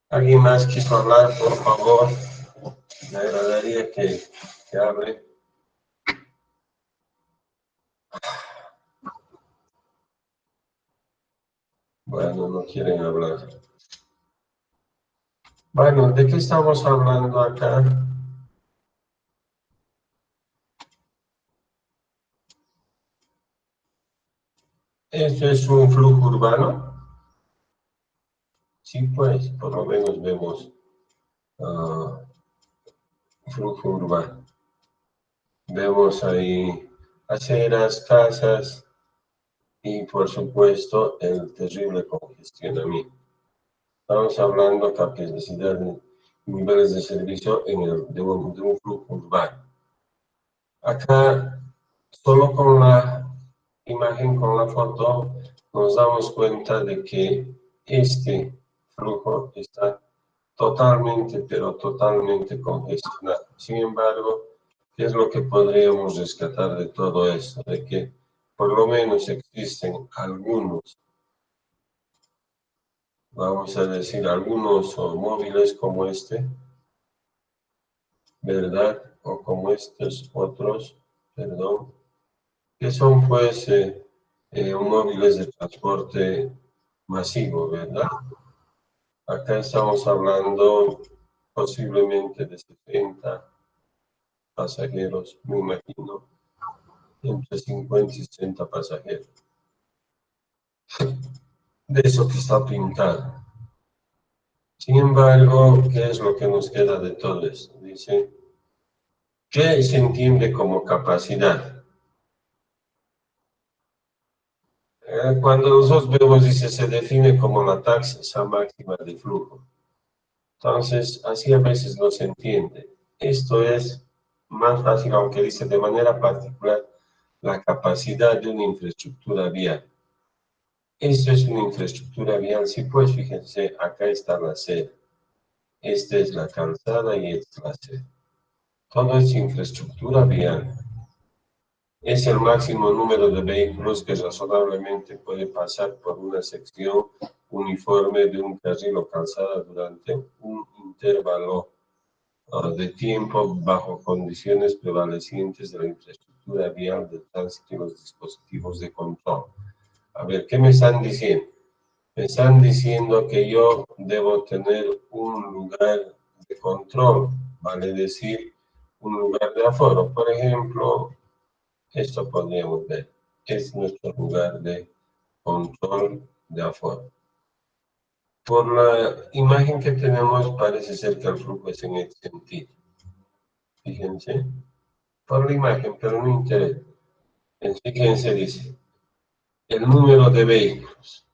¿Alguien más quiso hablar, por favor? Me agradaría que hable. Bueno, no quieren hablar. Bueno, ¿de qué estamos hablando acá? ¿Esto es un flujo urbano? Sí, pues, por lo menos vemos flujo urbano. Vemos ahí aceras, casas y, por supuesto, el terrible congestionamiento. Estamos hablando de capacidad de niveles de servicio de un flujo urbano. Acá, solo con la imagen, con la foto, nos damos cuenta de que este flujo está totalmente, pero totalmente congestionado. Sin embargo, ¿qué es lo que podríamos rescatar de todo esto? De que por lo menos existen algunos, vamos a decir, algunos móviles como este, ¿verdad? O como estos otros, perdón, que son pues móviles de transporte masivo, ¿verdad? Acá estamos hablando posiblemente de 70 pasajeros, me imagino, entre 50 y 60 pasajeros. De eso que está pintado. Sin embargo, ¿qué es lo que nos queda de todo esto? Dice, ¿qué se entiende como capacidad? Cuando nosotros vemos, dice, se define como la tasa máxima de flujo. Entonces, así a veces no se entiende. Esto es más fácil, aunque dice de manera particular, la capacidad de una infraestructura vial. Esto es una infraestructura vial, sí, pues fíjense, acá está la acera. Esta es la calzada y esta es la acera. Todo es infraestructura vial. Es el máximo número de vehículos que razonablemente puede pasar por una sección uniforme de un carril o calzada durante un intervalo de tiempo bajo condiciones prevalecientes de la infraestructura vial del tránsito y los dispositivos de control. A ver, ¿qué me están diciendo? Me están diciendo que yo debo tener un lugar de control, vale decir, un lugar de aforo. Por ejemplo, esto podríamos ver. Es nuestro lugar de control de aforo. Por la imagen que tenemos, parece ser que el flujo es en este sentido. Fíjense, por la imagen, pero no interesa. Fíjense, dice, el número de vehículos.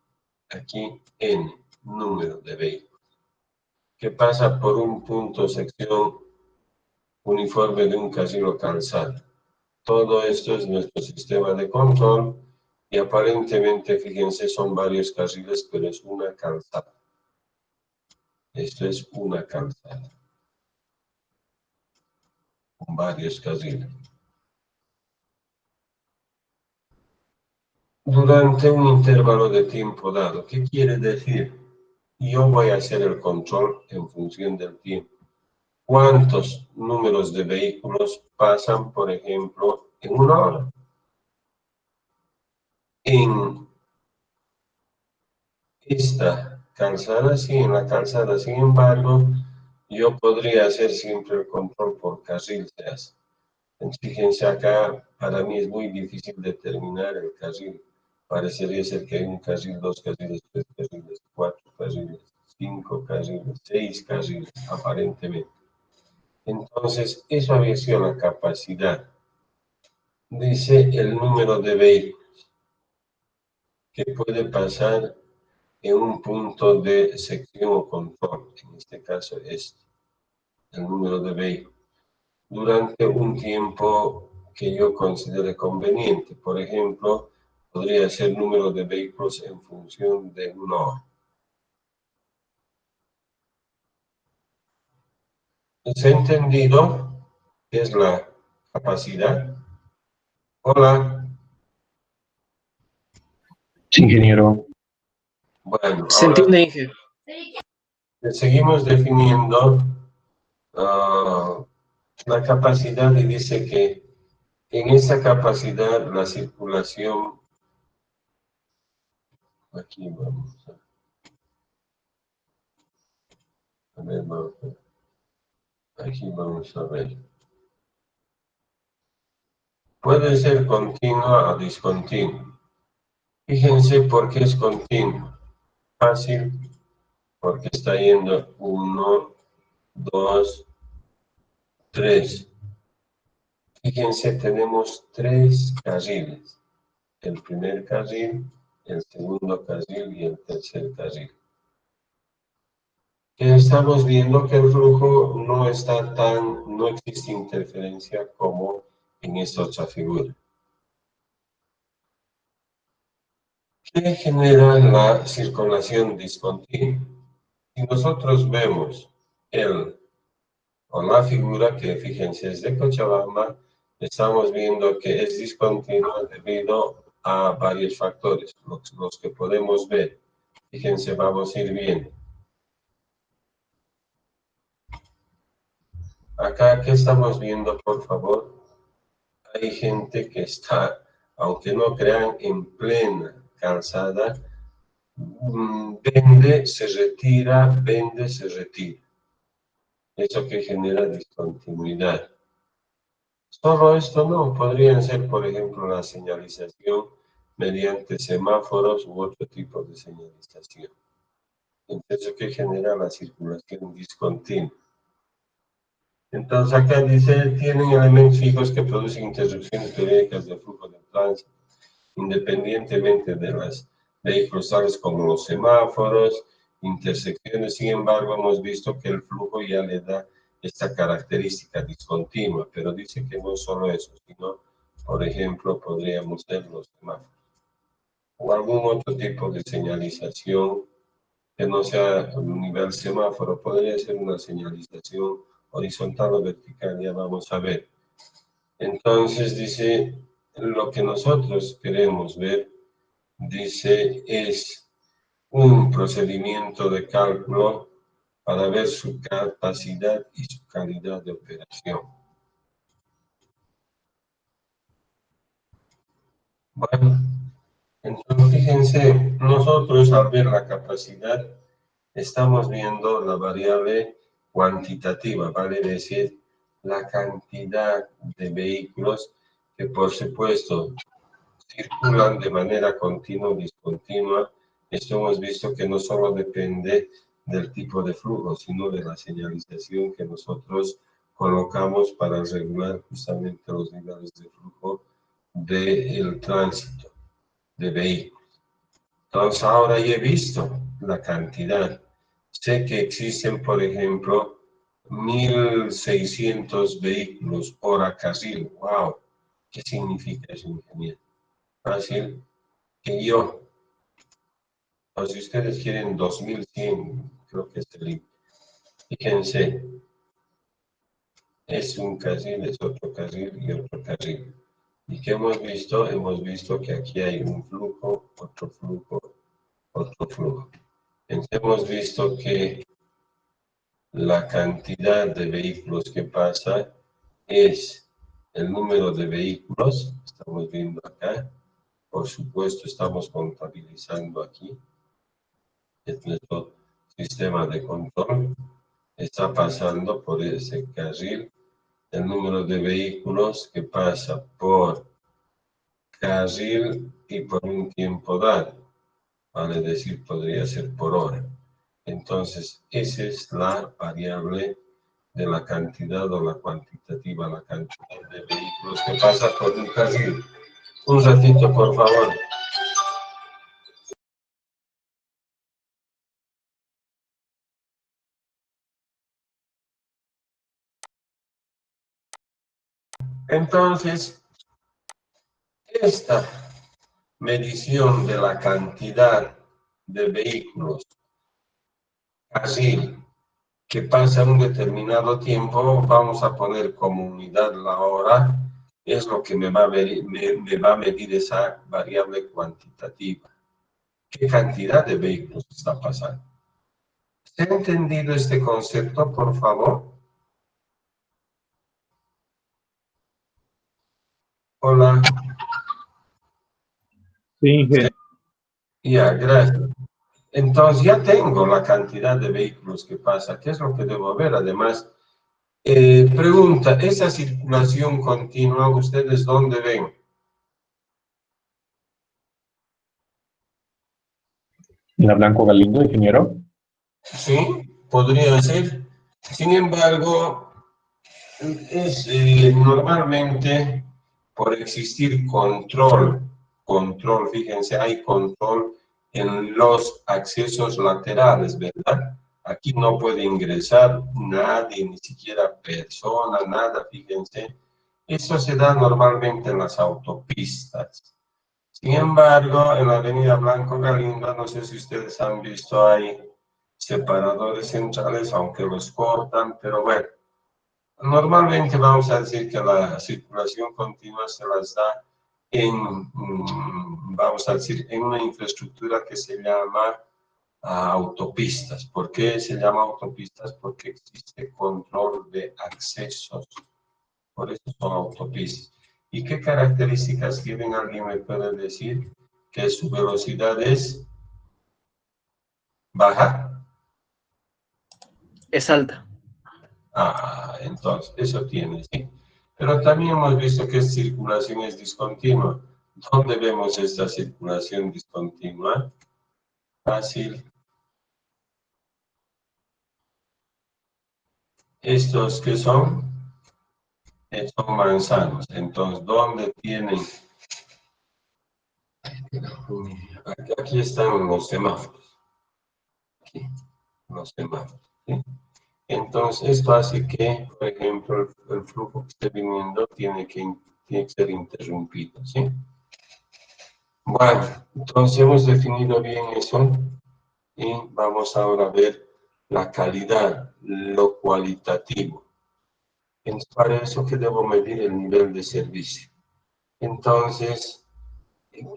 Aquí, N, número de vehículos. Que pasa por un punto, sección uniforme de un carril o calzada. Todo esto es nuestro sistema de control y aparentemente, fíjense, son varios carriles, pero es una calzada. Esto es una calzada. Con varios carriles. Durante un intervalo de tiempo dado. ¿Qué quiere decir? Yo voy a hacer el control en función del tiempo. ¿Cuántos números de vehículos pasan, por ejemplo, en una hora? En esta calzada, sí, en la calzada, sin embargo, yo podría hacer siempre el control por carril. Fíjense acá, para mí es muy difícil determinar el carril. Parecería ser que hay un carril, dos carriles, tres carriles, cuatro carriles, cinco carriles, seis carriles, aparentemente. Entonces, eso había sido la capacidad. Dice el número de vehículos que puede pasar en un punto de sección o control, en este caso es el número de vehículos, durante un tiempo que yo considere conveniente. Por ejemplo, podría ser número de vehículos en función de una hora. ¿Se ha entendido qué es la capacidad? Hola. Sí, ingeniero. Bueno, Se ahora entiende, Inge. Seguimos definiendo la capacidad y dice que en esa capacidad la circulación, aquí vamos a ver, aquí vamos a ver. Puede ser continua o discontinua. Fíjense por qué es continua. Fácil, porque está yendo 1, 2, 3. Fíjense, tenemos 3 carriles. El primer carril, el segundo carril y el tercer carril. Estamos viendo que el flujo no está no existe interferencia como en esta otra figura. ¿Qué genera la circulación discontinua? Si nosotros vemos la figura que, fíjense, es de Cochabamba, estamos viendo que es discontinua debido a varios factores, los que podemos ver. Fíjense, vamos a ir viendo. Acá, ¿qué estamos viendo, por favor? Hay gente que está, aunque no crean, en plena calzada, vende, se retira, vende, se retira. Eso que genera discontinuidad. Solo esto no, podrían ser, por ejemplo, la señalización mediante semáforos u otro tipo de señalización. Entonces, ¿qué genera la circulación discontinua? Entonces, acá dice, tienen elementos fijos que producen interrupciones periódicas del flujo de tránsito, independientemente de los vehículos tales como los semáforos, intersecciones. Sin embargo, hemos visto que el flujo ya le da esta característica discontinua, pero dice que no solo eso, sino, por ejemplo, podríamos ser los semáforos o algún otro tipo de señalización que no sea a nivel semáforo, podría ser una señalización horizontal o vertical, ya vamos a ver. Entonces dice, lo que nosotros queremos ver, dice, es un procedimiento de cálculo para ver su capacidad y su calidad de operación. Bueno, entonces fíjense, nosotros al ver la capacidad, estamos viendo la variable cuantitativa, vale decir, la cantidad de vehículos que por supuesto circulan de manera continua o discontinua. Esto hemos visto que no solo depende del tipo de flujo, sino de la señalización que nosotros colocamos para regular justamente los niveles de flujo del tránsito de vehículos. Entonces ahora ya he visto la cantidad. Sé que existen, por ejemplo, 1.600 vehículos hora carril. ¡Wow! ¿Qué significa eso, ingeniero? Fácil que yo, o si ustedes quieren 2.100, creo que es el límite. Fíjense, es un carril, es otro carril y otro carril. ¿Y qué hemos visto? Hemos visto que aquí hay un flujo, otro flujo, otro flujo. Entonces hemos visto que la cantidad de vehículos que pasa es el número de vehículos, estamos viendo acá, por supuesto estamos contabilizando aquí, es nuestro sistema de control, está pasando por ese carril el número de vehículos que pasa por carril y por un tiempo dado, vale decir, podría ser por hora. Entonces, esa es la variable de la cantidad o la cuantitativa, la cantidad de vehículos que pasa por un carril. Un ratito, por favor. Entonces, esta medición de la cantidad de vehículos carril que pasa un determinado tiempo, vamos a poner como unidad la hora, es lo que me va a medir esa variable cuantitativa. ¿Qué cantidad de vehículos está pasando? ¿Se ha entendido este concepto, por favor? Hola. Sí, Sí. Inge. Ya, gracias. Entonces ya tengo la cantidad de vehículos que pasa. ¿Qué es lo que debo ver? Además, pregunta, ¿esa circulación continua, ustedes dónde ven? En la Blanco Galindo, ingeniero. Sí, podría ser. Sin embargo, es normalmente por existir control, fíjense, hay control en los accesos laterales, ¿verdad? Aquí no puede ingresar nadie, ni siquiera persona, nada, fíjense. Eso se da normalmente en las autopistas. Sin embargo, en la avenida Blanco Galindo, no sé si ustedes han visto, hay separadores centrales, aunque los cortan, pero bueno. Normalmente vamos a decir que la circulación continua se las da en, vamos a decir, en una infraestructura que se llama autopistas. ¿Por qué se llama autopistas? Porque existe control de accesos. Por eso son autopistas. ¿Y qué características tienen? ¿Alguien me puede decir? Que su velocidad es baja. Es alta. Entonces, eso tiene, ¿sí? Pero también hemos visto que circulación es discontinua. ¿Dónde vemos esta circulación discontinua? Fácil. Estos que son manzanos. Entonces, ¿dónde tienen? Aquí están los semáforos. Aquí, los semáforos. ¿Sí? Entonces, esto hace que, por ejemplo, el flujo que esté viniendo tiene que ser interrumpido, ¿sí? Bueno, entonces hemos definido bien eso y vamos ahora a ver la calidad, lo cualitativo. Entonces, para eso que debo medir el nivel de servicio. Entonces,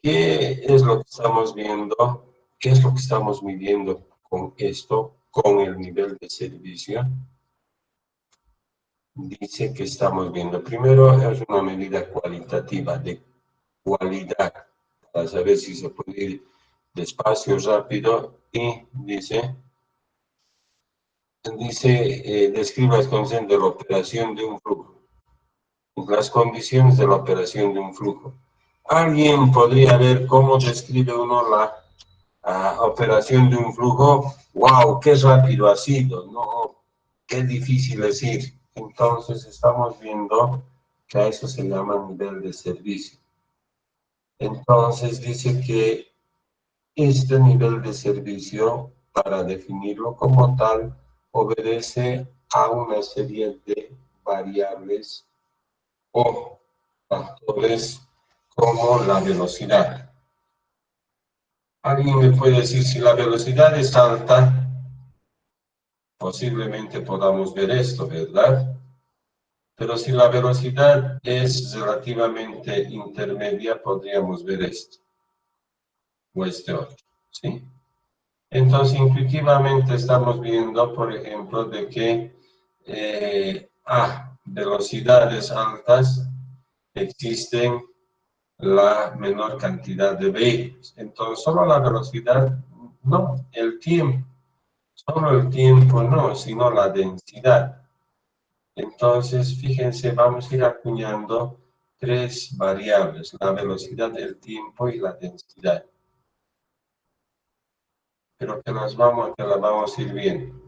¿qué es lo que estamos viendo? ¿Qué es lo que estamos midiendo con esto, con el nivel de servicio? Dice que estamos viendo, primero es una medida cualitativa de cualidad, para saber si se puede ir despacio, rápido, y describe las condiciones de la operación de un flujo. Las condiciones de la operación de un flujo. ¿Alguien podría ver cómo describe uno la operación de un flujo? ¡Wow! ¡Qué rápido ha sido! No, qué difícil es ir. Entonces estamos viendo que a eso se llama nivel de servicio. Entonces dice que este nivel de servicio, para definirlo como tal, obedece a una serie de variables o factores como la velocidad. ¿Alguien me puede decir si la velocidad es alta? Posiblemente podamos ver esto, ¿verdad? Pero si la velocidad es relativamente intermedia, podríamos ver esto, o este otro, ¿sí? Entonces, intuitivamente estamos viendo, por ejemplo, de que a velocidades altas existen la menor cantidad de vehículos. Entonces, solo la velocidad, no, el tiempo, solo el tiempo no, sino la densidad. Entonces, fíjense, vamos a ir acuñando tres variables, la velocidad, el tiempo y la densidad. Pero que las vamos a ir viendo.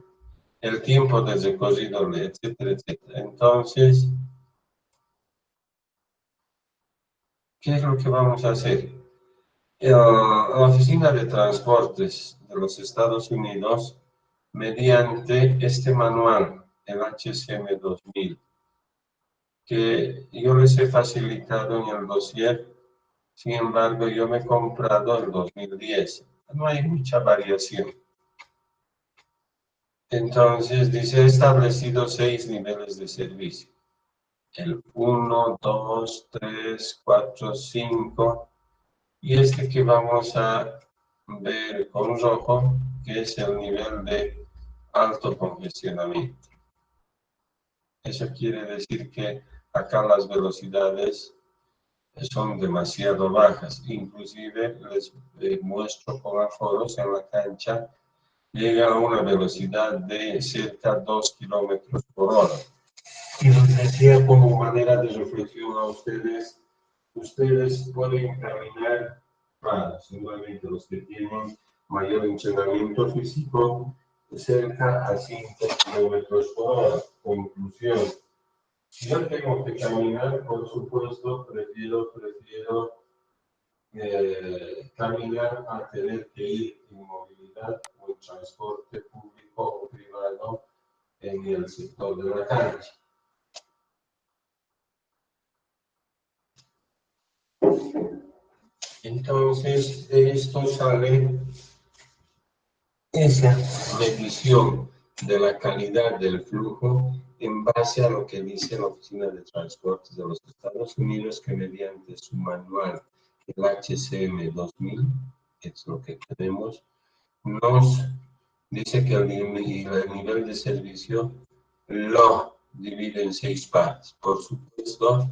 El tiempo de recorrido, etcétera, etcétera. Entonces, ¿qué es lo que vamos a hacer? La Oficina de Transportes de los Estados Unidos, mediante este manual, el HCM 2000, que yo les he facilitado en el dossier, sin embargo, yo me he comprado el 2010. No hay mucha variación. Entonces, dice, he establecido 6 niveles de servicio. El 1, 2, 3, 4, 5, y este que vamos a ver con rojo, que es el nivel de alto congestionamiento. Eso quiere decir que acá las velocidades son demasiado bajas. Inclusive les muestro con aforos en la cancha, llega a una velocidad de cerca de 2 kilómetros por hora. Y les decía como manera de reflexión a ustedes, ustedes pueden caminar, claro, seguramente los que tienen mayor entrenamiento físico, cerca a 5 kilómetros por hora. Conclusión, si yo tengo que caminar, por supuesto, prefiero caminar a tener que ir en movilidad o en transporte público o privado en el sector de la cancha. Entonces, de esto sale esa medición de la calidad del flujo en base a lo que dice la Oficina de Transportes de los Estados Unidos, que mediante su manual, el HCM 2000, que es lo que tenemos, nos dice que el nivel de servicio lo divide en 6 partes. Por supuesto,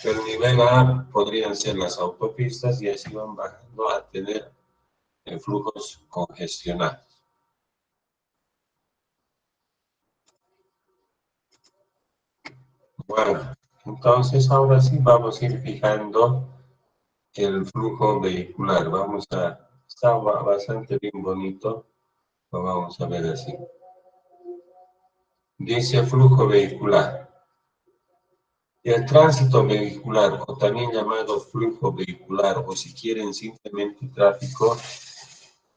el nivel A podrían ser las autopistas y así van bajando a tener flujos congestionados. Bueno, entonces ahora sí vamos a ir fijando el flujo vehicular. Está bastante bien bonito, lo vamos a ver así. Dice flujo vehicular. El tránsito vehicular, o también llamado flujo vehicular, o si quieren simplemente tráfico,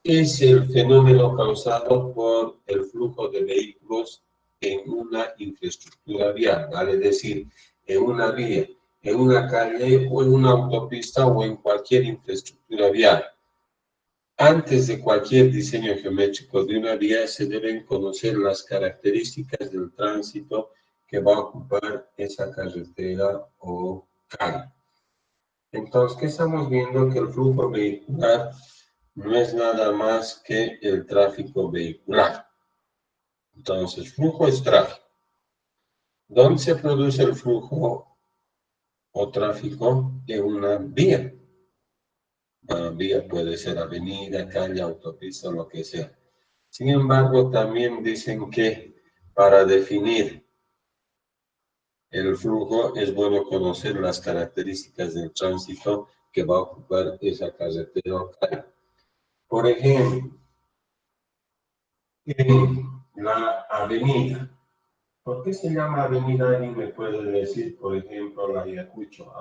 es el fenómeno causado por el flujo de vehículos en una infraestructura vial, vale decir, en una vía, en una calle o en una autopista o en cualquier infraestructura vial. Antes de cualquier diseño geométrico de una vía se deben conocer las características del tránsito que va a ocupar esa carretera o calle. Entonces, ¿qué estamos viendo? Que el flujo vehicular no es nada más que el tráfico vehicular. Entonces, flujo es tráfico. ¿Dónde se produce el flujo o tráfico? En una vía. Una vía puede ser avenida, calle, autopista, lo que sea. Sin embargo, también dicen que para definir el flujo es bueno conocer las características del tránsito que va a ocupar esa carretera o calle. Por ejemplo, en la avenida. ¿Por qué se llama avenida? ¿Alguien me puede decir? Por ejemplo, la Ayacucho,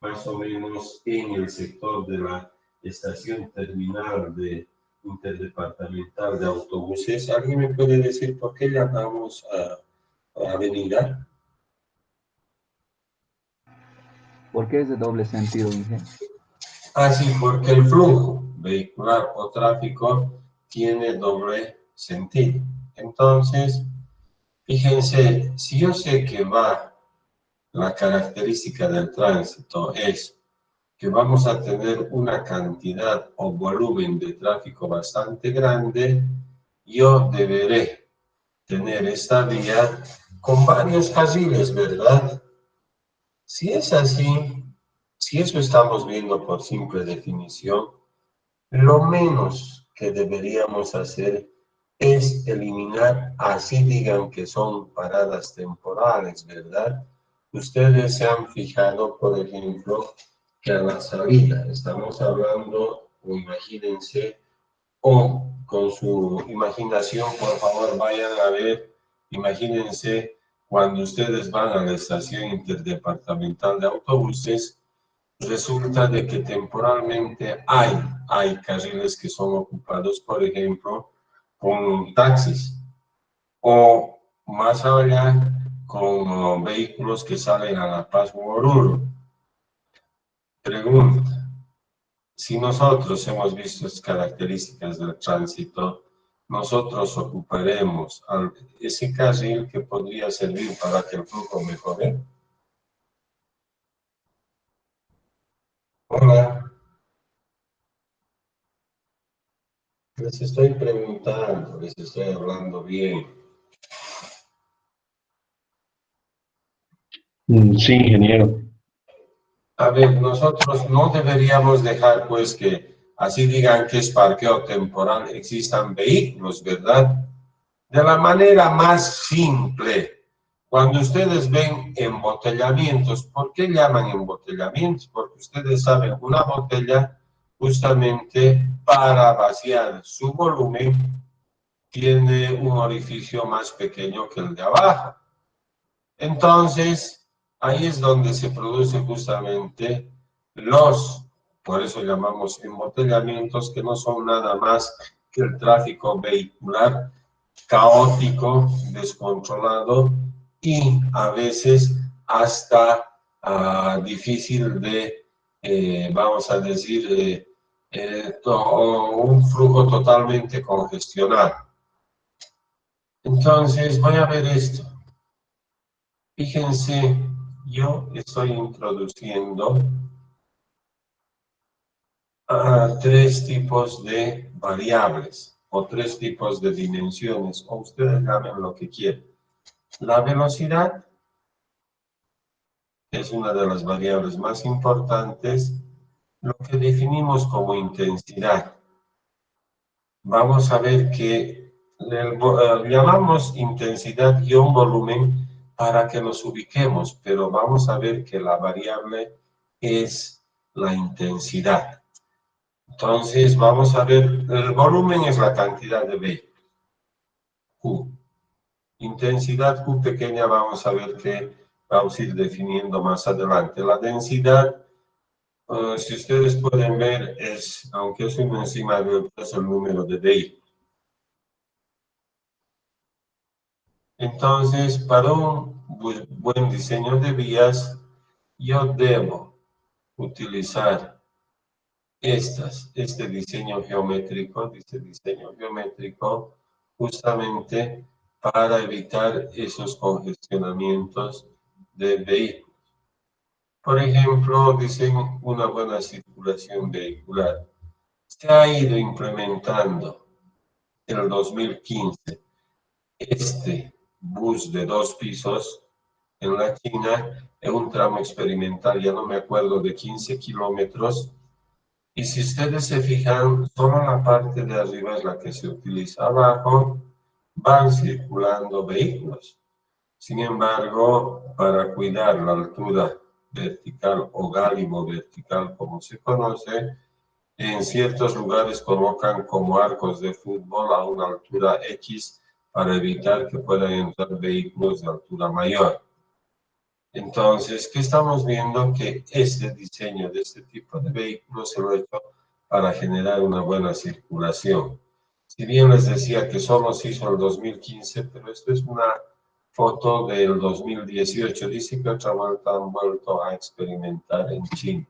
más o menos en el sector de la estación terminal interdepartamental de autobuses. ¿Alguien me puede decir por qué llamamos a avenida? ¿Por qué es de doble sentido, Inge? Sí, porque el flujo vehicular o tráfico tiene doble sentido. Entonces, fíjense, si yo sé que la característica del tránsito es que vamos a tener una cantidad o volumen de tráfico bastante grande, yo deberé tener esta vía con varios carriles, ¿verdad? Si es así, si eso estamos viendo por simple definición, lo menos que deberíamos hacer es eliminar, así digan que son paradas temporales, ¿verdad? Ustedes se han fijado, por ejemplo, que a la salida estamos hablando, o imagínense, o con su imaginación, por favor, vayan a ver, imagínense cuando ustedes van a la estación interdepartamental de autobuses, resulta de que temporalmente hay carriles que son ocupados, por ejemplo, con taxis o más allá con vehículos que salen a La Paz o Oruro. Pregunta, si nosotros hemos visto las características del tránsito, nosotros ocuparemos ese carril que podría servir para que el flujo mejore. Hola. Les estoy preguntando, les estoy hablando bien. Sí, ingeniero. A ver, nosotros no deberíamos dejar pues que, así digan que es parqueo temporal, existan vehículos, ¿verdad? De la manera más simple, cuando ustedes ven embotellamientos, ¿por qué llaman embotellamientos? Porque ustedes saben, una botella justamente para vaciar su volumen tiene un orificio más pequeño que el de abajo. Entonces, ahí es donde se produce justamente por eso llamamos embotellamientos, que no son nada más que el tráfico vehicular caótico, descontrolado y a veces hasta difícil de, vamos a decir, un flujo totalmente congestionado. Entonces, voy a ver esto. Fíjense, yo estoy introduciendo tres tipos de variables o tres tipos de dimensiones, o ustedes llamen lo que quieran. La velocidad es una de las variables más importantes, lo que definimos como intensidad. Vamos a ver que llamamos intensidad y un volumen para que nos ubiquemos, pero vamos a ver que la variable es la intensidad. Entonces, vamos a ver, el volumen es la cantidad de vehículos, Q. Intensidad Q pequeña, vamos a ver que vamos a ir definiendo más adelante. La densidad, si ustedes pueden ver, aunque es una encima de otro, es el número de vehículos. Entonces, para un buen diseño de vías, yo debo utilizar este diseño geométrico, justamente para evitar esos congestionamientos de vehículos. Por ejemplo, dicen una buena circulación vehicular. Se ha ido implementando en el 2015 este bus de 2 pisos en la China, en un tramo experimental, ya no me acuerdo, de 15 kilómetros. Y si ustedes se fijan, solo la parte de arriba es la que se utiliza. Abajo van circulando vehículos. Sin embargo, para cuidar la altura vertical o gálimo vertical, como se conoce, en ciertos lugares colocan como arcos de fútbol a una altura X para evitar que puedan entrar vehículos de altura mayor. Entonces, ¿qué estamos viendo? Que este diseño de este tipo de vehículos se lo ha hecho para generar una buena circulación. Si bien les decía que solo se hizo en el 2015, pero esto es una foto del 2018. Dice que otra vuelta han vuelto a experimentar en China.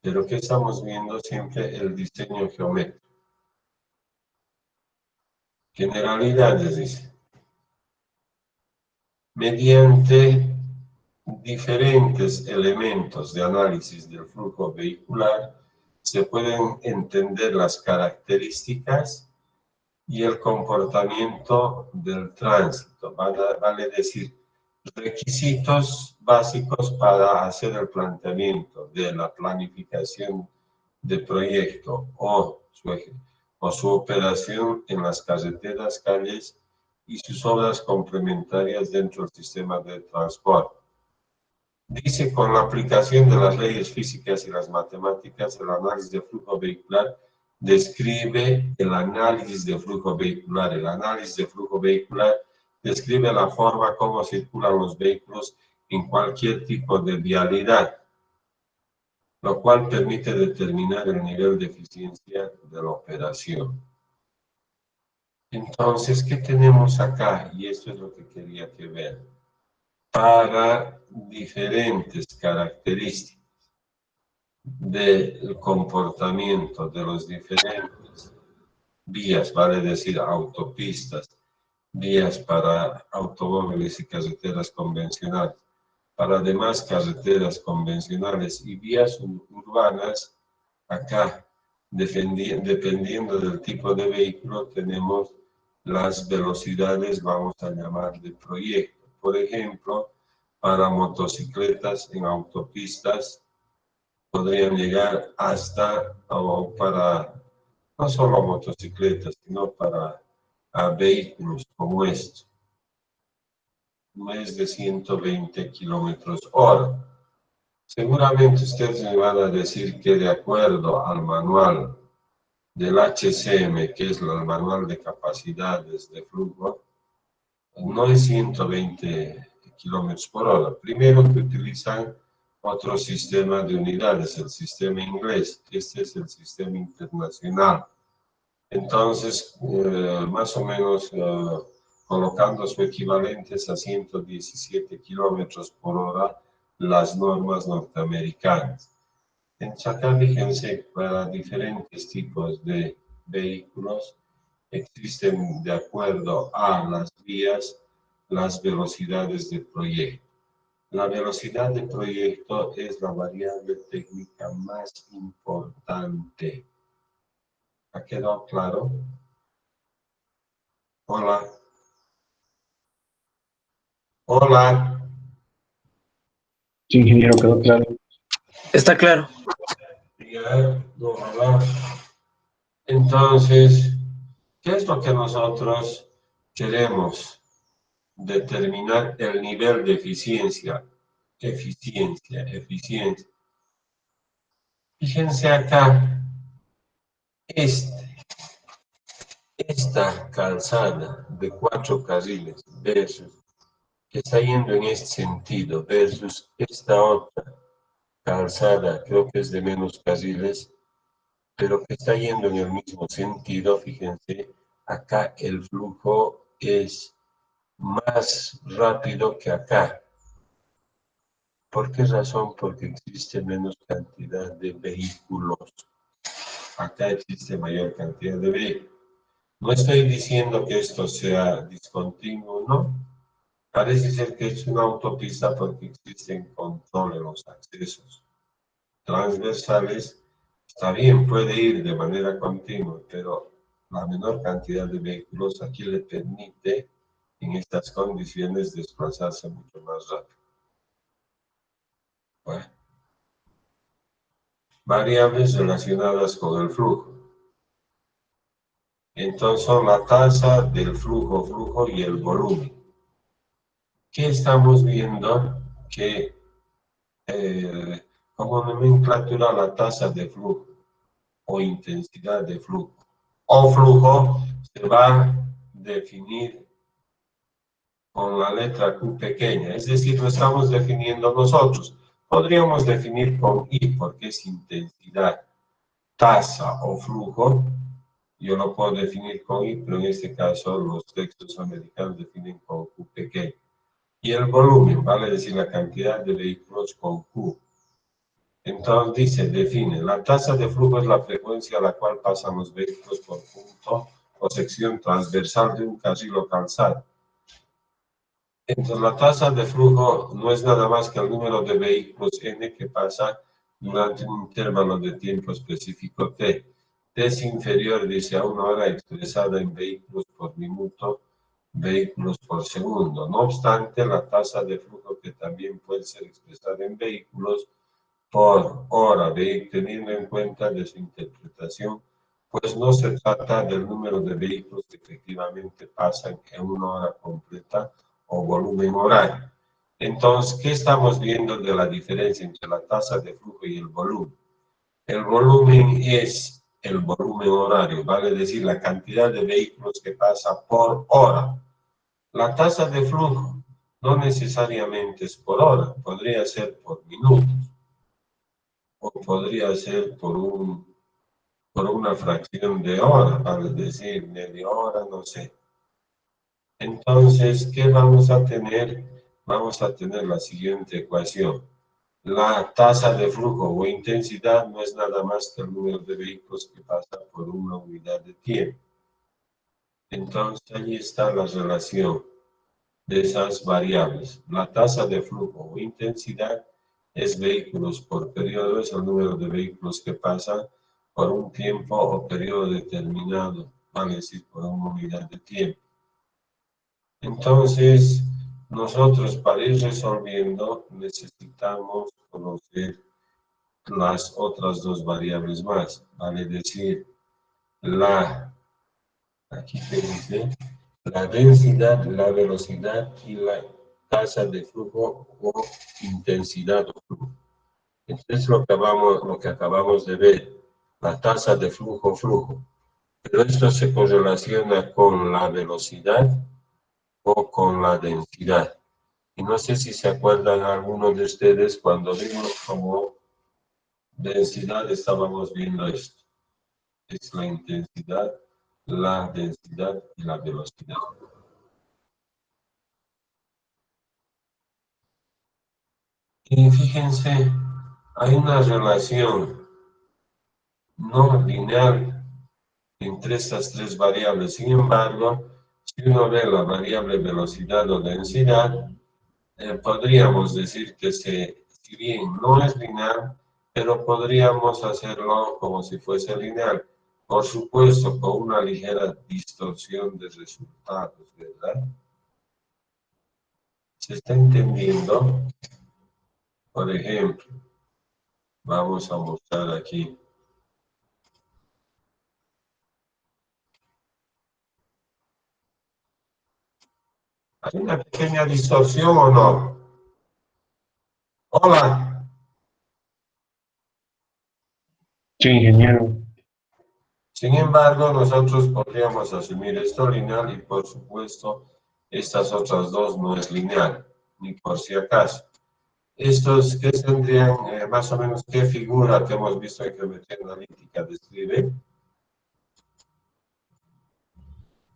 Pero ¿qué estamos viendo? Siempre el diseño geométrico. Generalidades, dice. Mediante diferentes elementos de análisis del flujo vehicular, se pueden entender las características y el comportamiento del tránsito, vale decir, requisitos básicos para hacer el planteamiento de la planificación de proyecto o su operación en las carreteras, calles y sus obras complementarias dentro del sistema de transporte. Dice, con la aplicación de las leyes físicas y las matemáticas, el análisis de flujo vehicular describe el análisis de flujo vehicular. El análisis de flujo vehicular describe la forma como circulan los vehículos en cualquier tipo de vialidad, lo cual permite determinar el nivel de eficiencia de la operación. Entonces, ¿qué tenemos acá? Y esto es lo que quería que vean. Para diferentes características del comportamiento de los diferentes vías, vale decir autopistas, vías para automóviles y carreteras convencionales, para demás carreteras convencionales y vías urbanas, acá Dependiendo del tipo de vehículo, tenemos las velocidades, vamos a llamar de proyecto. Por ejemplo, para motocicletas en autopistas podrían llegar hasta, o para, no solo motocicletas, sino para vehículos como estos, más de 120 kilómetros hora. Seguramente ustedes me van a decir que de acuerdo al manual del HCM, que es el manual de capacidades de flujo, no es 120 kilómetros por hora. Primero que utilizan otro sistema de unidades, el sistema inglés. Este es el sistema internacional. Entonces, más o menos colocando su equivalentes a 117 kilómetros por hora las normas norteamericanas. En acá, fíjense, para diferentes tipos de vehículos existen, de acuerdo a las vías, las velocidades de proyecto. La velocidad de proyecto es la variable técnica más importante. ¿Ha quedado claro? Hola. Hola. Sí, ingeniero, quedó claro. Está claro. Ya, no, hola. Entonces, ¿qué es lo que nosotros queremos? Determinar el nivel de eficiencia. Eficiencia. Fíjense acá, esta calzada de 4 carriles versus, que está yendo en este sentido, versus esta otra calzada, creo que es de menos carriles, pero que está yendo en el mismo sentido. Fíjense, acá el flujo es más rápido que acá. ¿Por qué razón? Porque existe menos cantidad de vehículos. Acá existe mayor cantidad de vehículos. No estoy diciendo que esto sea discontinuo, no. Parece ser que es una autopista porque existen control en los accesos transversales. Está bien, puede ir de manera continua, pero la menor cantidad de vehículos aquí le permite, en estas condiciones, desplazarse mucho más rápido. Bueno. Variables relacionadas con el flujo. Entonces son la tasa del flujo y el volumen. ¿Qué estamos viendo? Que como nomenclatura la tasa de flujo o intensidad de flujo o flujo se va a definir con la letra Q pequeña, es decir, lo estamos definiendo nosotros. Podríamos definir con I porque es intensidad, tasa o flujo. Yo lo puedo definir con I, pero en este caso los textos americanos definen con Q pequeño. Y el volumen, vale decir la cantidad de vehículos con Q. Entonces dice, define, la tasa de flujo es la frecuencia a la cual pasan los vehículos por punto o sección transversal de un carril o calzada. Entonces la tasa de flujo no es nada más que el número de vehículos N que pasa durante un intervalo de tiempo específico T. T es inferior, dice, a 1 hora expresada en vehículos por minuto, vehículos por segundo. No obstante, la tasa de flujo, que también puede ser expresada en vehículos por hora, teniendo en cuenta de su interpretación, pues no se trata del número de vehículos que efectivamente pasan en una hora completa o volumen horario. Entonces, ¿qué estamos viendo de la diferencia entre la tasa de flujo y el volumen? El volumen es el volumen horario, vale decir la cantidad de vehículos que pasa por hora. La tasa de flujo no necesariamente es por hora, podría ser por minutos o podría ser por una fracción de hora, vale decir media hora, no sé. Entonces, ¿qué vamos a tener? Vamos a tener la siguiente ecuación. La tasa de flujo o intensidad no es nada más que el número de vehículos que pasan por una unidad de tiempo. Entonces, ahí está la relación de esas variables. La tasa de flujo o intensidad es vehículos por periodo, es el número de vehículos que pasan por un tiempo o periodo determinado, vale decir, por una unidad de tiempo. Entonces, nosotros para ir resolviendo necesitamos conocer las otras dos variables más, vale decir, aquí te dice, la densidad, la velocidad y la tasa de flujo o intensidad o flujo. Entonces lo que acabamos de ver, la tasa de flujo. Pero esto se correlaciona con la velocidad o con la densidad. Y no sé si se acuerdan algunos de ustedes cuando vimos como densidad estábamos viendo esto. Es la intensidad, la densidad y la velocidad. Y fíjense, hay una relación no lineal entre estas tres variables. Sin embargo, si uno ve la variable velocidad o densidad, podríamos decir que si bien no es lineal, pero podríamos hacerlo como si fuese lineal. Por supuesto, con una ligera distorsión de resultados, ¿verdad? ¿Se está entendiendo? Por ejemplo, vamos a mostrar aquí. ¿Hay una pequeña distorsión o no? Hola. Sí, ingeniero. Sin embargo, nosotros podríamos asumir esto lineal y por supuesto estas otras dos no es lineal, ni por si acaso. Estos que tendrían más o menos qué figura que hemos visto en geometría analítica describe. ¿Qué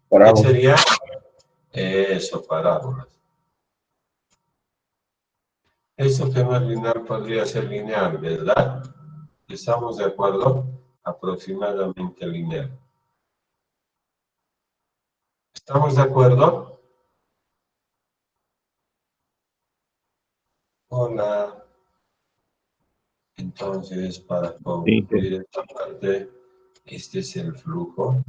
Parábola. sería? Eso, parábolas. Eso que no es lineal podría ser lineal, ¿verdad? ¿Estamos de acuerdo? Aproximadamente lineal. ¿Estamos de acuerdo? Hola. Entonces, para Sí, concluir esta parte, este es el flujo,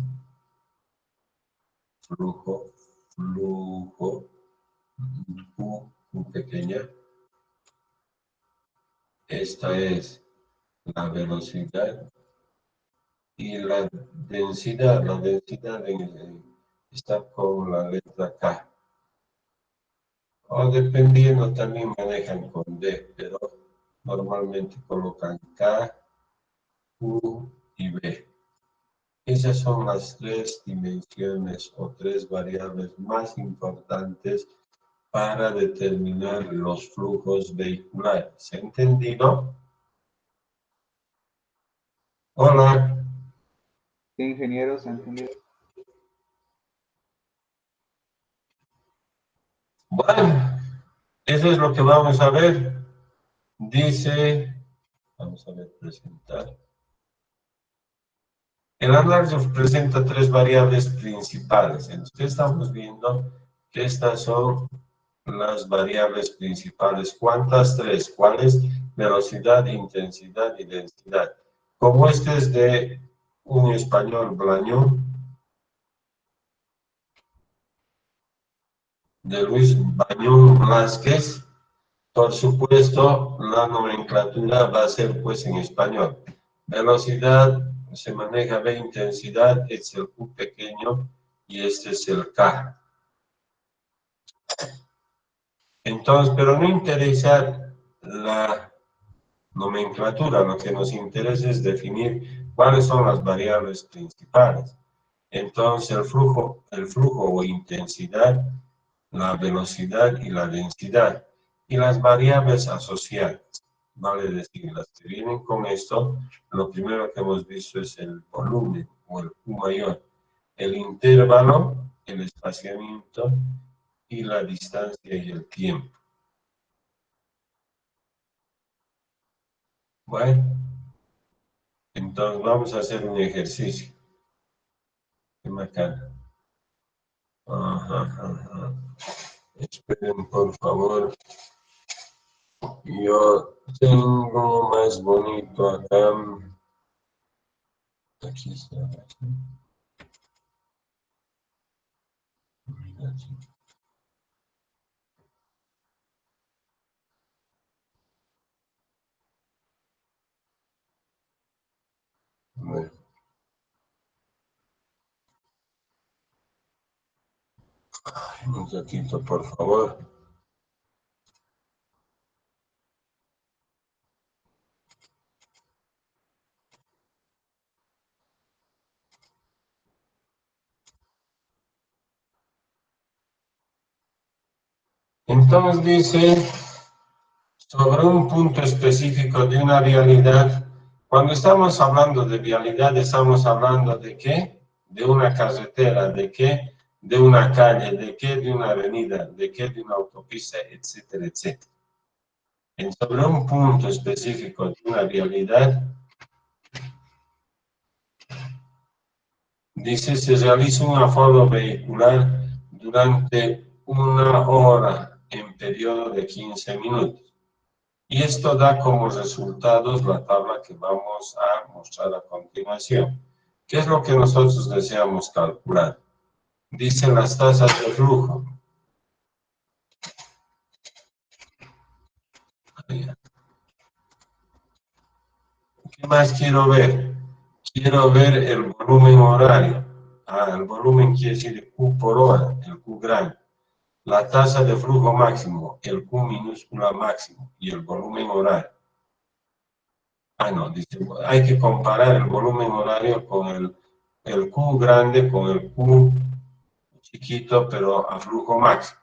U pequeña. Esta es la velocidad y la densidad está con la letra K. O dependiendo también manejan con D, pero normalmente colocan K, U y B. Esas son las tres dimensiones o tres variables más importantes para determinar los flujos vehiculares. ¿Se ha entendido? Hola. ¿Qué ingenieros han entendido? Bueno, eso es lo que vamos a ver. Dice, vamos a ver, presentar. El análisis presenta tres variables principales. Entonces estamos viendo que estas son las variables principales. ¿Cuántas? Tres. ¿Cuáles? Velocidad, intensidad y densidad. Como este es de un español Blañón, de Luis Bañón Blázquez, por supuesto, la nomenclatura va a ser pues en español. Velocidad se maneja B, intensidad es el U pequeño y este es el K. Entonces, pero no interesa la nomenclatura, lo que nos interesa es definir cuáles son las variables principales. Entonces, el flujo o intensidad, la velocidad y la densidad. Y las variables asociadas, vale decir, las que vienen con esto, lo primero que hemos visto es el volumen o el Q mayor, el intervalo, el espaciamiento y la distancia y el tiempo. Bueno, entonces vamos a hacer un ejercicio. Qué bacán. Ajá. Esperen, por favor. Yo tengo más bonito acá. Aquí está. Bueno. Un ratito, por favor. Entonces dice, sobre un punto específico de una vialidad, cuando estamos hablando de vialidad, estamos hablando de qué? De una carretera, de qué? De una calle, de qué? De una avenida, de qué? De una autopista, etcétera, etcétera. Sobre un punto específico de una vialidad, dice, se realiza un aforo vehicular durante 1 hora en periodo de 15 minutos. Y esto da como resultados la tabla que vamos a mostrar a continuación. ¿Qué es lo que nosotros deseamos calcular? Dicen las tasas de flujo. ¿Qué más quiero ver? Quiero ver el volumen horario. El volumen quiere decir Q por hora, el Q grande. La tasa de flujo máximo, el Q minúscula máximo y el volumen horario. No, dice, hay que comparar el volumen horario con el Q grande con el Q chiquito, pero a flujo máximo.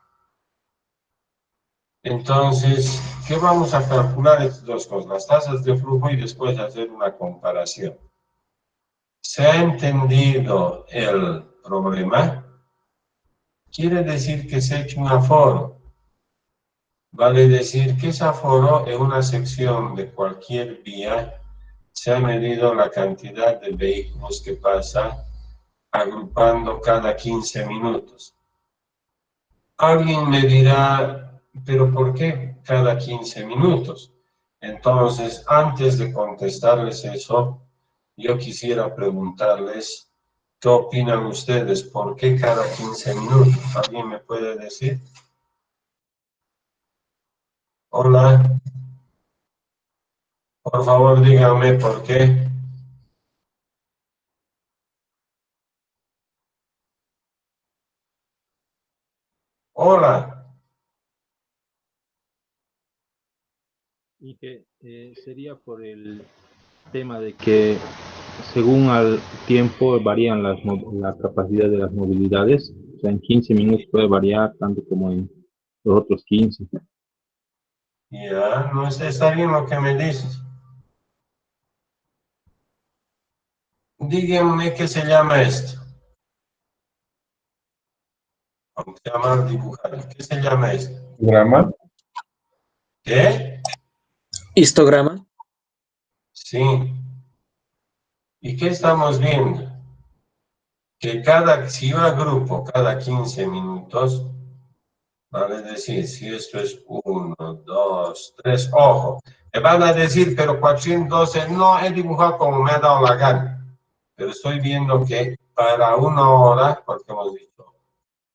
Entonces, ¿qué vamos a calcular? Estas dos cosas, las tasas de flujo y después hacer una comparación. ¿Se ha entendido el problema? Quiere decir que se ha hecho un aforo. Vale decir que ese aforo en una sección de cualquier vía se ha medido la cantidad de vehículos que pasa agrupando cada 15 minutos. Alguien me dirá, ¿pero por qué cada 15 minutos? Entonces, antes de contestarles eso, yo quisiera preguntarles, ¿qué opinan ustedes? ¿Por qué cada 15 minutos? ¿Alguien me puede decir? Hola, por favor díganme por qué. Hola. Y que sería por el tema de que según al tiempo varían la capacidad de las movilidades. O sea, en 15 minutos puede variar tanto como en los otros 15. Ya, no sé, está bien lo que me dices. Díganme qué se llama esto. Vamos a llamar dibujar. ¿Qué se llama esto? ¿Grama? ¿Qué? Histograma. Sí. ¿Y qué estamos viendo? Que si va grupo cada 15 minutos, vale decir, si esto es 1, 2, 3, ojo, me van a decir, pero 412 no he dibujado como me ha dado la gana, pero estoy viendo que para 1 hora, porque hemos dicho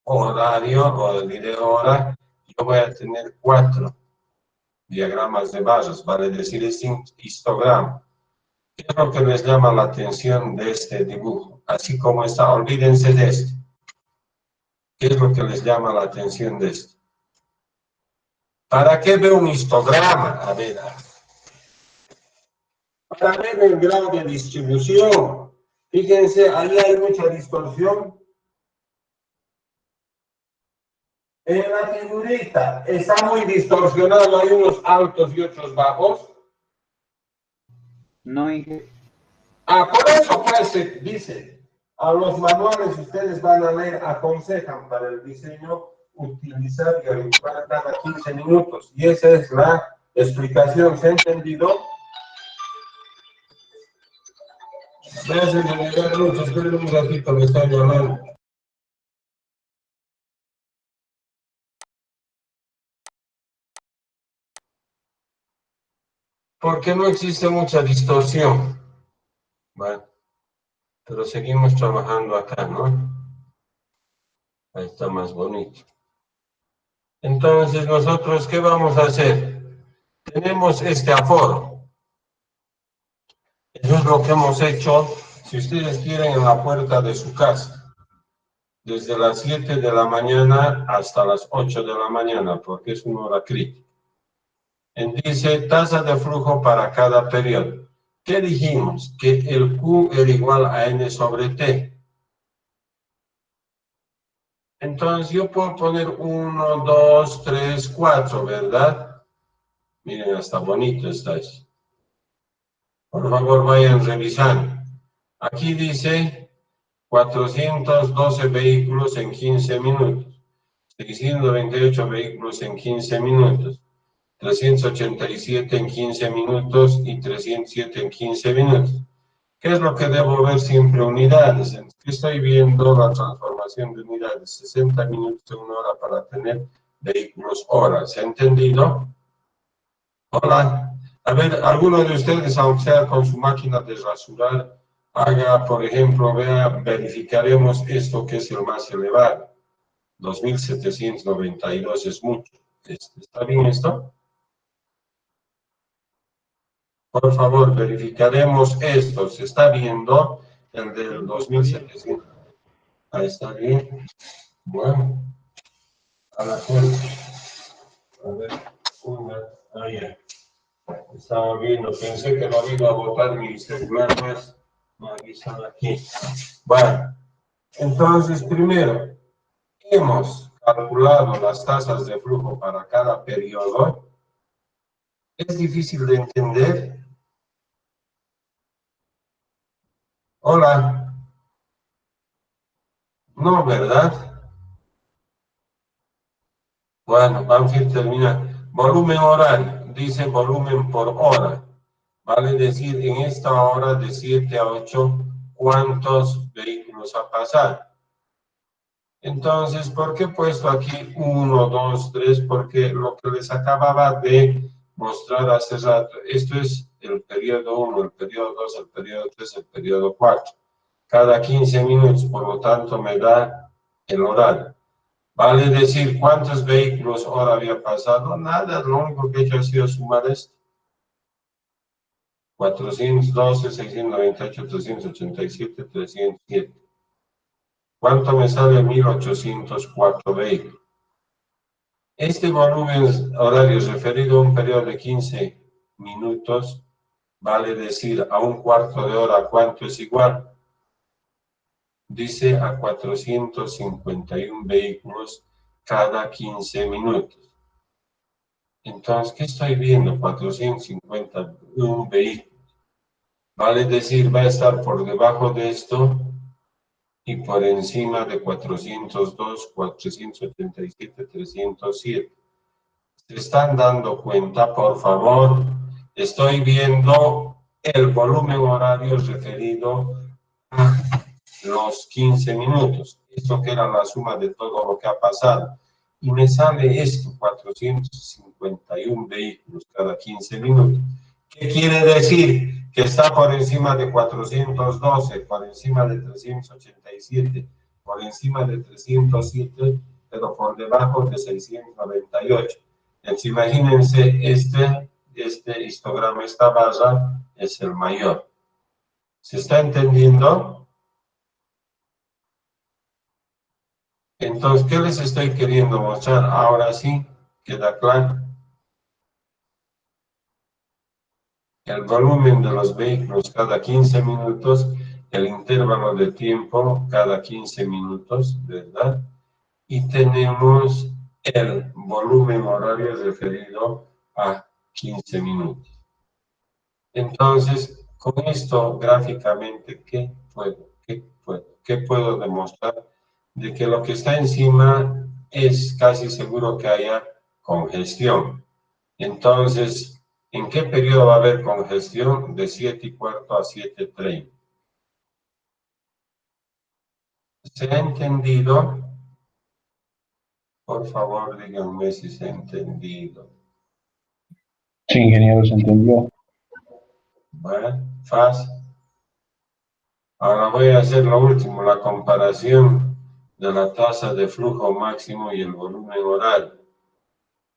horario o el video hora, yo voy a tener 4 diagramas de barras, vale decir, es histograma. ¿Qué es lo que les llama la atención de este dibujo? Así como está, olvídense de esto. ¿Qué es lo que les llama la atención de esto? ¿Para qué veo un histograma? A ver, para ver el grado de distribución. Fíjense, ahí hay mucha distorsión. En la figurita está muy distorsionado, hay unos altos y otros bajos. No, Inge. Por eso pues se dice, a los manuales ustedes van a leer, aconsejan para el diseño utilizar y agrupar cada 15 minutos. Y esa es la explicación, ¿se ha entendido? Gracias, general Luz, esperen un ratito, me están llamando. Porque no existe mucha distorsión. Bueno. Pero seguimos trabajando acá, ¿no? Ahí está más bonito. Entonces, nosotros, ¿qué vamos a hacer? Tenemos este aforo. Eso es lo que hemos hecho, si ustedes quieren, en la puerta de su casa. Desde las 7 de la mañana hasta las 8 de la mañana, porque es una hora crítica. Dice tasa de flujo para cada periodo. ¿Qué dijimos? Que el Q era igual a N sobre T. Entonces yo puedo poner 1, 2, 3, 4, ¿verdad? Miren, hasta bonito está eso. Por favor, vayan revisando. Aquí dice 412 vehículos en 15 minutos, 628 vehículos en 15 minutos, 387 en 15 minutos y 307 en 15 minutos. ¿Qué es lo que debo ver siempre? Unidades. Estoy viendo la transformación de unidades. 60 minutos en una hora para tener vehículos hora. ¿Se ha entendido? Hola. A ver, alguno de ustedes, aunque sea con su máquina de rasurar, haga, por ejemplo, verificaremos esto que es el más elevado. 2.792 es mucho. ¿Está bien esto? Por favor, verificaremos esto. Se está viendo el del 2.700. Ahí está bien. Bueno, a la cuenta. A ver, una. Ahí ya. Estaba viendo, pensé que no iba a botar mi celular más. No, aquí están aquí. Bueno, entonces primero, hemos calculado las tasas de flujo para cada periodo. ¿Es difícil de entender? Hola. No, ¿verdad? Bueno, vamos a terminar. Volumen horario, dice volumen por hora. Vale decir, en esta hora de 7 a 8, ¿cuántos vehículos ha pasado? Entonces, ¿por qué he puesto aquí 1, 2, 3? Porque lo que les acababa de mostrar hace rato, esto es el periodo 1, el periodo 2, el periodo 3, el periodo 4. Cada 15 minutos, por lo tanto, me da el horario. Vale decir, ¿cuántos vehículos hora había pasado? Nada, lo único que he hecho ha sido sumar esto. 412, 698, 387, 307. ¿Cuánto me sale? 1.804 vehículos. Este volumen horario referido a un periodo de 15 minutos, vale decir, a un cuarto de hora, ¿cuánto es igual? Dice a 451 vehículos cada 15 minutos. Entonces, ¿qué estoy viendo? 451 vehículos. Vale decir, va a estar por debajo de esto y por encima de 402, 487, 307. ¿Se están dando cuenta, por favor? Estoy viendo el volumen horario referido a los 15 minutos. Esto que era la suma de todo lo que ha pasado. Y me sale esto, 451 vehículos cada 15 minutos. ¿Qué quiere decir? Que está por encima de 412, por encima de 387, por encima de 307, pero por debajo de 698. Entonces, imagínense, este histograma, esta barra es el mayor. ¿Se está entendiendo? Entonces, ¿qué les estoy queriendo mostrar? Ahora sí, queda claro. El volumen de los vehículos cada 15 minutos, el intervalo de tiempo cada 15 minutos, ¿verdad? Y tenemos el volumen horario referido a 15 minutos. Entonces, con esto gráficamente, ¿qué puedo demostrar? De que lo que está encima es casi seguro que haya congestión. Entonces, ¿en qué periodo va a haber congestión? De 7:15 a 7:30. ¿Se ha entendido? Por favor, díganme si se ha entendido. Sí, ingeniero, se entendió. ¿Vale? Fácil. Ahora voy a hacer lo último, la comparación de la tasa de flujo máximo y el volumen horario.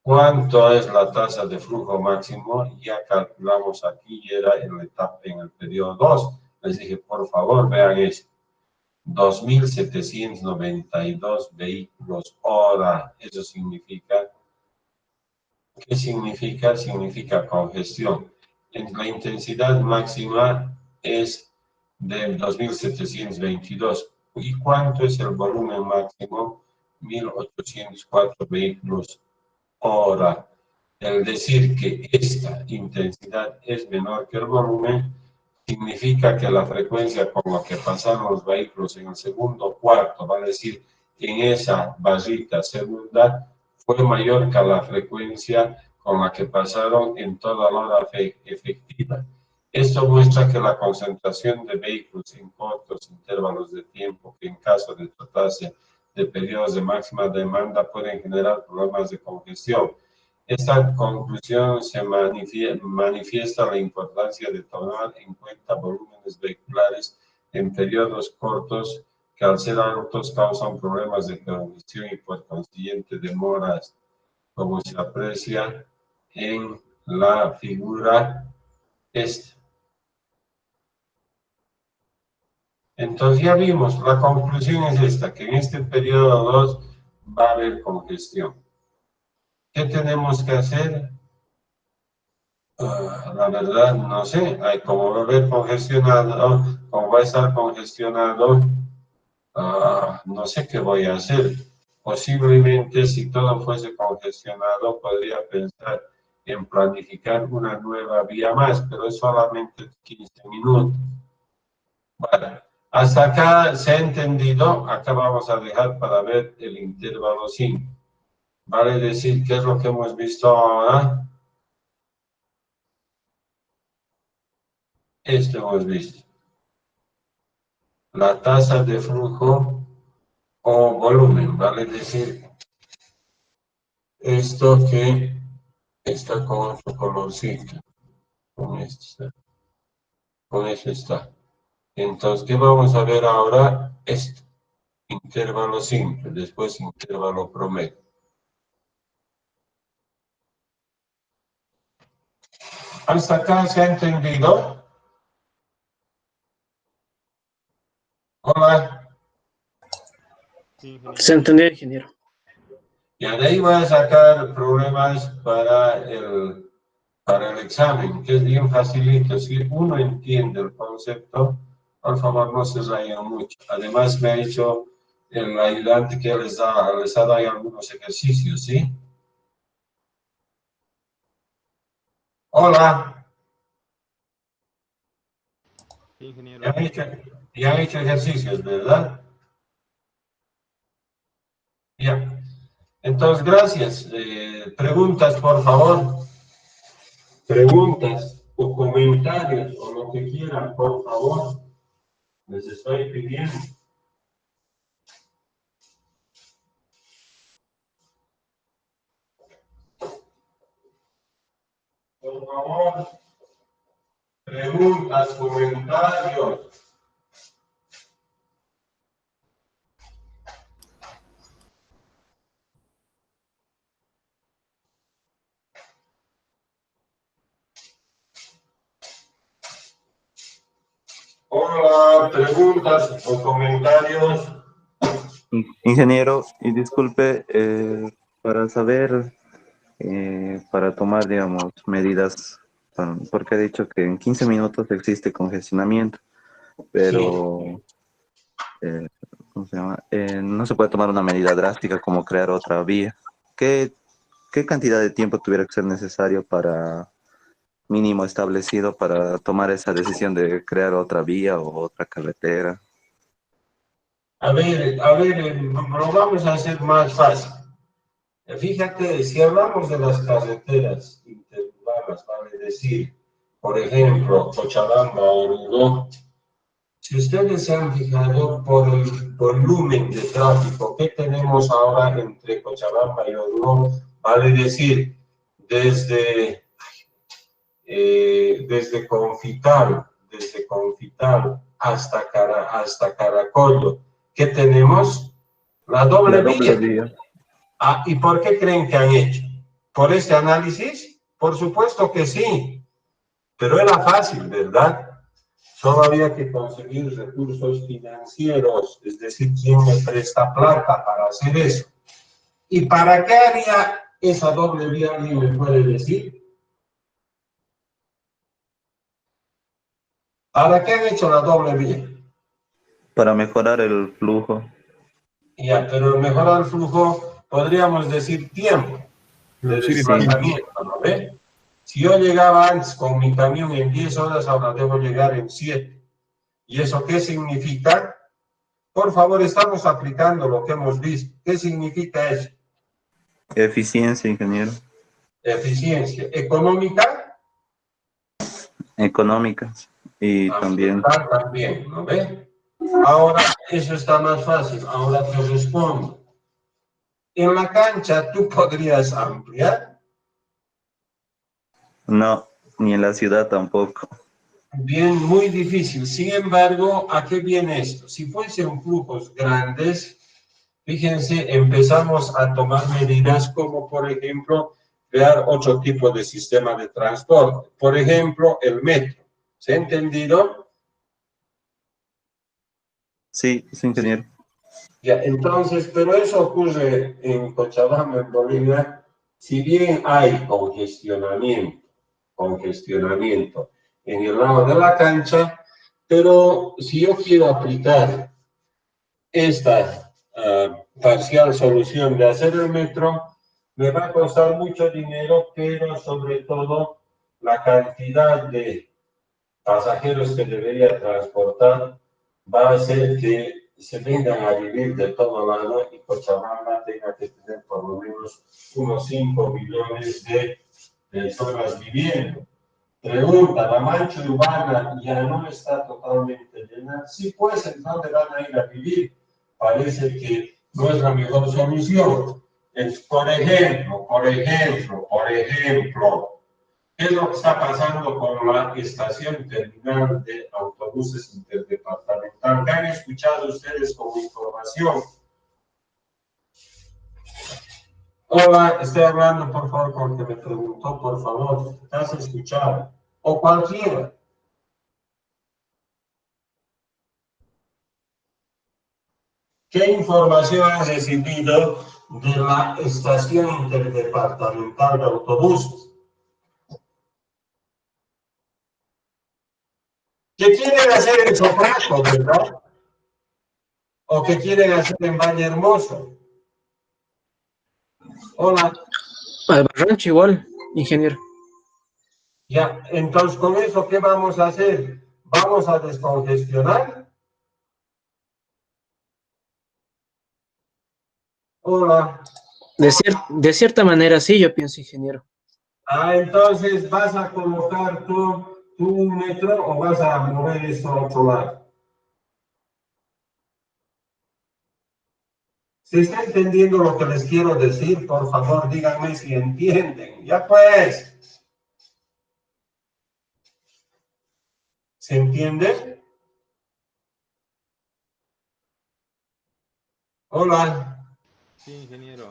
¿Cuánto es la tasa de flujo máximo? Ya calculamos aquí, y era en la etapa, en el periodo 2. Les dije, por favor, vean esto. 2.792 vehículos hora. Eso significa, ¿qué significa? Significa congestión. La intensidad máxima es de 2.722. ¿Y cuánto es el volumen máximo? 1.804 vehículos hora. El decir que esta intensidad es menor que el volumen significa que la frecuencia con la que pasaron los vehículos en el segundo cuarto, vale decir, en esa barrita segunda, fue mayor que la frecuencia con la que pasaron en toda la hora efectiva. Esto muestra que la concentración de vehículos en cortos intervalos de tiempo, que en caso de tratarse de periodos de máxima demanda, pueden generar problemas de congestión. Esta conclusión se manifiesta la importancia de tomar en cuenta volúmenes vehiculares en periodos cortos que al ser altos causan problemas de congestión y por consiguiente demoras, como se aprecia en la figura esta. Entonces ya vimos, la conclusión es esta, que en este periodo 2 va a haber congestión. ¿Qué tenemos que hacer? La verdad, no sé, como va a haber congestionado, como va a estar congestionado, no sé qué voy a hacer. Posiblemente, si todo fuese congestionado, podría pensar en planificar una nueva vía más, pero es solamente 15 minutos. Vale, hasta acá se ha entendido, acá vamos a dejar para ver el intervalo 5. Vale decir, ¿qué es lo que hemos visto ahora? Esto hemos visto. La tasa de flujo o volumen, vale decir, esto que está con otro colorcito, con esto está. Entonces, ¿qué vamos a ver ahora? Esto, intervalo simple, después intervalo promedio. ¿Hasta acá se ha entendido? Hola. Se entendió, ingeniero. Y de ahí voy a sacar problemas para el examen, que es bien facilito. Si uno entiende el concepto, por favor no se rayen mucho. Además me ha dicho el ayudante que les ha dado algunos ejercicios, ¿sí? Hola. Sí, ingeniero. Ya han hecho ejercicios, ¿verdad? Ya. Entonces, gracias. Preguntas, por favor. Preguntas o comentarios o lo que quieran, por favor. Les estoy pidiendo. Por favor, preguntas, comentarios. Hola, preguntas o comentarios. Ingeniero, y disculpe, para saber, para tomar, digamos, medidas, porque he dicho que en 15 minutos existe congestionamiento, pero, ¿cómo se llama? No se puede tomar una medida drástica como crear otra vía. ¿Qué cantidad de tiempo tuviera que ser necesario para mínimo establecido para tomar esa decisión de crear otra vía o otra carretera? A ver, lo vamos a hacer más fácil. Fíjate, si hablamos de las carreteras interurbanas, vale decir, por ejemplo, Cochabamba-Oruro, si ustedes se han fijado por el volumen de tráfico que tenemos ahora entre Cochabamba y Oruro, vale decir, desde Confital, desde Confital hasta Caracollo, ¿qué tenemos? La doble vía. Ah, ¿y por qué creen que han hecho? ¿Por este análisis? Por supuesto que sí, pero era fácil, ¿verdad? Solo había que conseguir recursos financieros, es decir, quién me presta plata para hacer eso. ¿Y para qué haría esa doble vía? ¿Alguien me puede decir? ¿Para qué han hecho la doble vía? Para mejorar el flujo. Ya, pero mejorar el flujo, podríamos decir tiempo de desplazamiento, ¿no ve? Si yo llegaba antes con mi camión en 10 horas, ahora debo llegar en 7. ¿Y eso qué significa? Por favor, estamos aplicando lo que hemos visto. ¿Qué significa eso? Eficiencia, ingeniero. Eficiencia. ¿Económica? Económica. Y también. También, ¿no ve? Ahora, eso está más fácil. Ahora te respondo. En la cancha, ¿tú podrías ampliar? No, ni en la ciudad tampoco. Bien, muy difícil. Sin embargo, ¿a qué viene esto? Si fuesen flujos grandes, fíjense, empezamos a tomar medidas como, por ejemplo, crear otro tipo de sistema de transporte. Por ejemplo, el metro. ¿Se ha entendido? Sí, ingeniero. Ya, entonces, pero eso ocurre en Cochabamba, en Bolivia, si bien hay congestionamiento en el lado de la cancha, pero si yo quiero aplicar esta parcial solución de hacer el metro, me va a costar mucho dinero, pero sobre todo la cantidad de pasajeros que debería transportar va a hacer que se vengan a vivir de todo lado y Cochabamba tenga que tener por lo menos unos 5 millones de personas viviendo. Pregunta, ¿la mancha urbana ya no está totalmente llena? Sí, pues, ¿en dónde van a ir a vivir? Parece que no es la mejor solución. Por ejemplo, ¿qué es lo que está pasando con la estación terminal de autobuses interdepartamental? ¿Qué han escuchado ustedes como información? Hola, estoy hablando, por favor, con el que me preguntó, por favor, ¿estás escuchado? O cualquiera. ¿Qué información han recibido de la estación interdepartamental de autobuses? ¿Qué quieren hacer en Sopraco, verdad? ¿O qué quieren hacer en Valle Hermoso? Hola. Al Barrancho igual, ingeniero. Ya, entonces con eso, ¿qué vamos a hacer? ¿Vamos a descongestionar? Hola. De cierta manera sí, yo pienso, ingeniero. Ah, entonces, ¿vas a colocar tú un metro o vas a mover esto a otro lado? ¿Se está entendiendo lo que les quiero decir? Por favor, díganme si entienden. Ya pues. ¿Se entiende? Hola. Sí, ingeniero.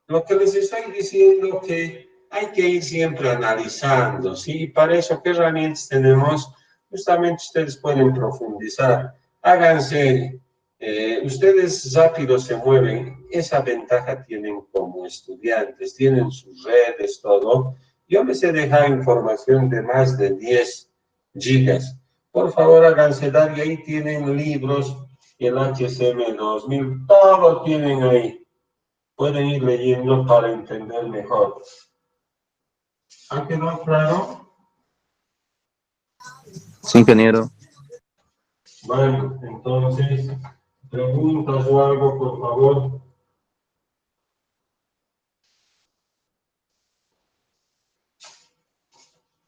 Lo que les estoy diciendo que hay que ir siempre analizando, ¿sí? Para eso, ¿qué herramientas tenemos? Justamente ustedes pueden profundizar. Háganse, ustedes rápido se mueven. Esa ventaja tienen como estudiantes, tienen sus redes, todo. Yo les he dejado información de más de 10 gigas. Por favor, háganse dar y ahí tienen libros, el HCM 2000, todo tienen ahí. Pueden ir leyendo para entender mejor. ¿Ha quedado claro? Sí, ingeniero. Bueno, entonces, preguntas o algo, por favor.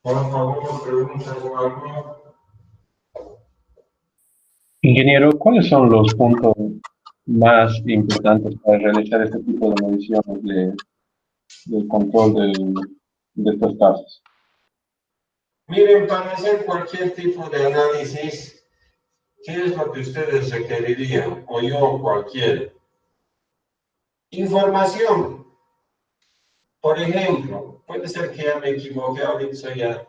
Por favor, preguntas o algo. Ingeniero, ¿cuáles son los puntos más importantes para realizar este tipo de mediciones del control de estas tasas? Miren, para hacer cualquier tipo de análisis, ¿qué es lo que ustedes requerirían? O yo, cualquiera. Información. Por ejemplo, puede ser que ya me equivoqué, ahorita ya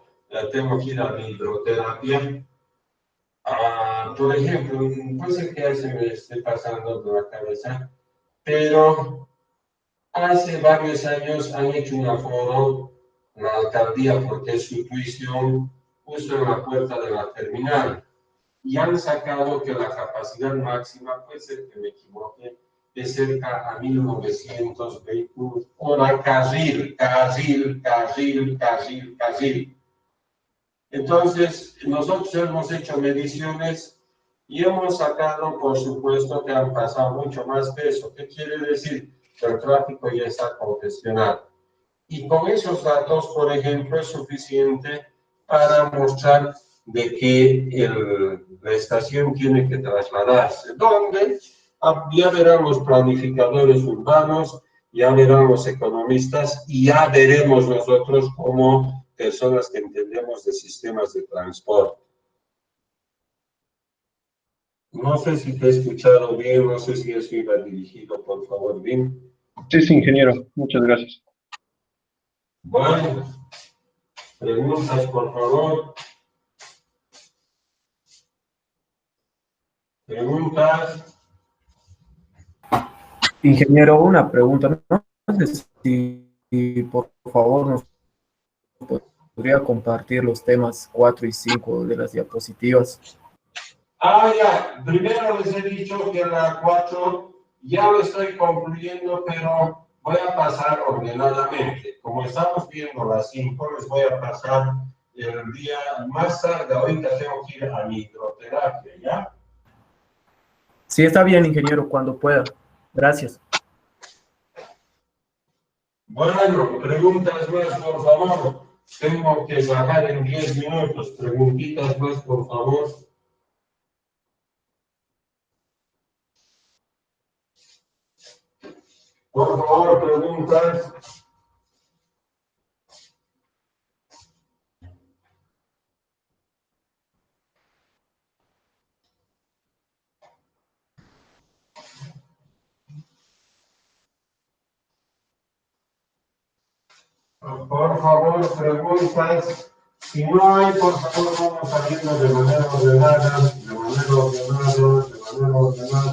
tengo que ir a mi hidroterapia. Por ejemplo, puede ser que ya se me esté pasando por la cabeza, pero hace varios años han hecho un aforo, la alcaldía, porque es su tuición, justo en la puerta de la terminal. Y han sacado que la capacidad máxima, puede ser que me equivoque, es cerca a 1900 vehículos hora carril. Entonces, nosotros hemos hecho mediciones y hemos sacado, por supuesto, que han pasado mucho más peso. ¿Qué quiere decir? Que el tráfico ya está congestionado. Y con esos datos, por ejemplo, es suficiente para mostrar de que la estación tiene que trasladarse. ¿Dónde? Ya verán los planificadores urbanos, ya verán los economistas y ya veremos nosotros como personas que entendemos de sistemas de transporte. No sé si te he escuchado bien, no sé si eso iba dirigido, por favor, bien. Sí, ingeniero. Muchas gracias. Bueno, preguntas, por favor. Preguntas. Ingeniero, una pregunta. No sé si por favor nos podría compartir los temas 4 y 5 de las diapositivas. Ya, primero les he dicho que la 4 ya lo estoy concluyendo, pero voy a pasar ordenadamente. Como estamos viendo la 5, les voy a pasar el día más tarde. Ahorita tengo que ir a mi hidroterapia, ¿ya? Sí, está bien, ingeniero, cuando pueda. Gracias. Bueno, preguntas más, por favor. Tengo que bajar en 10 minutos. Preguntitas más, por favor. Por favor, preguntas. Por favor, preguntas. Si no hay, por favor, vamos saliendo de manera ordenada, de manera ordenada, de manera ordenada.